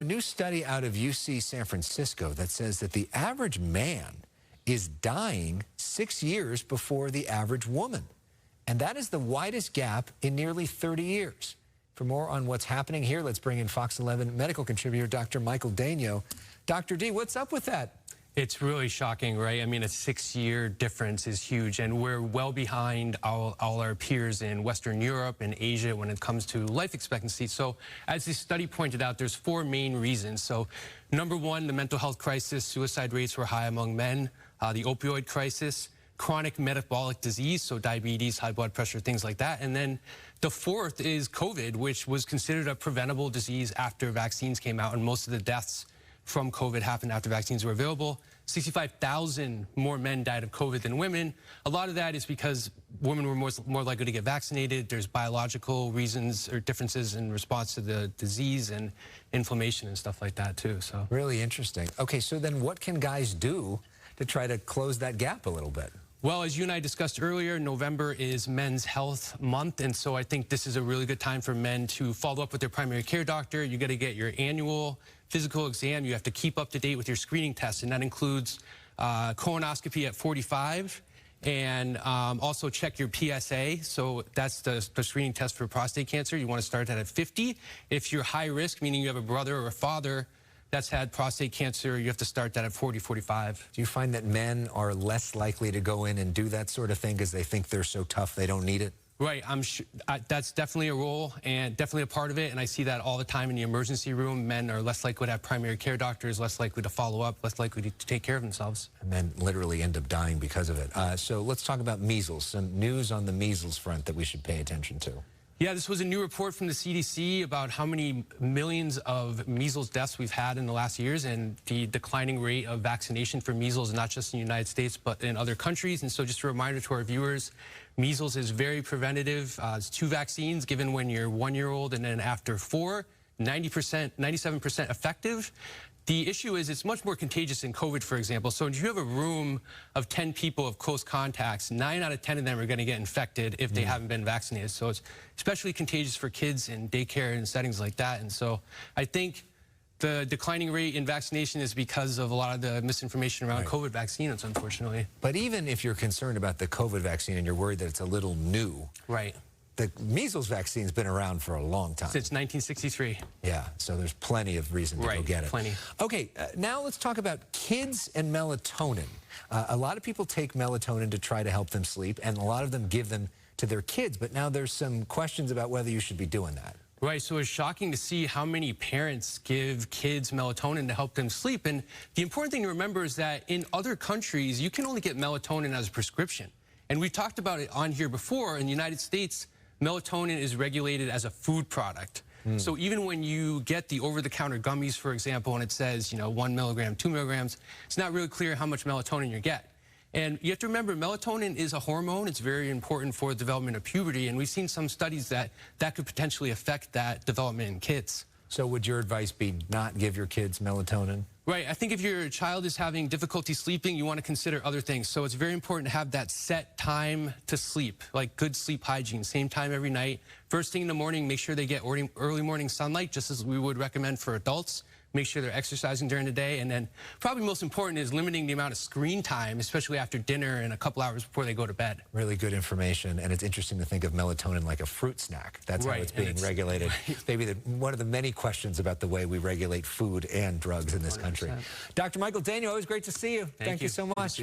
New study out of UC San Francisco that says that the average man is dying 6 years before the average woman. And that is the widest gap in nearly 30 years. For more on what's happening here, let's bring in Fox 11 medical contributor Dr. Michael Daignault. Dr. D, what's up with that? It's really shocking, right? I mean, a 6-year difference is huge, and we're well behind all our peers in Western Europe and Asia when it comes to life expectancy. So as this study pointed out, there's 4 main reasons. So number one, the mental health crisis, suicide rates were high among men, the opioid crisis, chronic metabolic disease, so diabetes, high blood pressure, things like that. And then the fourth is COVID, which was considered a preventable disease after vaccines came out, and most of the deaths from COVID happened after vaccines were available. 65,000 more men died of COVID than women. A lot of that is because women were more likely to get vaccinated. There's biological reasons or differences in response to the disease and inflammation and stuff like that too. So really interesting. Okay, so then what can guys do to try to close that gap a little bit? Well, as you and I discussed earlier, November is Men's Health Month, and so I think this is a really good time for men to follow up with their primary care doctor. You got to get your annual physical exam. You have to keep up to date with your screening tests, and that includes colonoscopy at 45, and also check your PSA. So that's the screening test for prostate cancer. You want to start that at 50. If you're high risk, meaning you have a brother or a father that's had prostate cancer, you have to start that at 40, 45. Do you find that men are less likely to go in and do that sort of thing because they think they're so tough they don't need it? Right, I'm sure that's definitely a role and definitely a part of it, and I see that all the time in the emergency room. Men are less likely to have primary care doctors, less likely to follow up, less likely to take care of themselves. And men literally end up dying because of it. So let's talk about measles. Some news on the measles front that we should pay attention to. Yeah, this was a new report from the CDC about how many millions of measles deaths we've had in the last years, and the declining rate of vaccination for measles, not just in the United States, but in other countries. And so just a reminder to our viewers, measles is very preventative. It's 2 vaccines given when you're 1-year-old and then after 4, 90%, 97% effective. The issue is it's much more contagious than COVID, for example. So if you have a room of 10 people of close contacts, 9 out of 10 of them are going to get infected if they haven't been vaccinated. So it's especially contagious for kids in daycare and settings like that. And so I think the declining rate in vaccination is because of a lot of the misinformation around COVID vaccines, unfortunately. But even if you're concerned about the COVID vaccine and you're worried that it's a little new, right? The measles vaccine's been around for a long time. Since 1963. Yeah, so there's plenty of reason to go get it. Plenty. Okay, now let's talk about kids and melatonin. A lot of people take melatonin to try to help them sleep, and a lot of them give them to their kids, but now there's some questions about whether you should be doing that. Right, so it's shocking to see how many parents give kids melatonin to help them sleep. And the important thing to remember is that in other countries, you can only get melatonin as a prescription. And we've talked about it on here before. In the United States, melatonin is regulated as a food product. So even when you get the over-the-counter gummies, for example, and it says, 1 milligram, 2 milligrams, it's not really clear how much melatonin you get. And you have to remember, melatonin is a hormone. It's very important for the development of puberty, and we've seen some studies that could potentially affect that development in kids. So would your advice be not give your kids melatonin? Right. I think if your child is having difficulty sleeping, you want to consider other things. So it's very important to have that set time to sleep, like good sleep hygiene, same time every night. First thing in the morning, make sure they get early morning sunlight, just as we would recommend for adults. Make sure they're exercising during the day. And then probably most important is limiting the amount of screen time, especially after dinner and a couple hours before they go to bed. Really good information. And it's interesting to think of melatonin like a fruit snack. That's how it's being regulated. Maybe one of the many questions about the way we regulate food and drugs in this country. Dr. Michael Daignault, always great to see you. Thank you so much.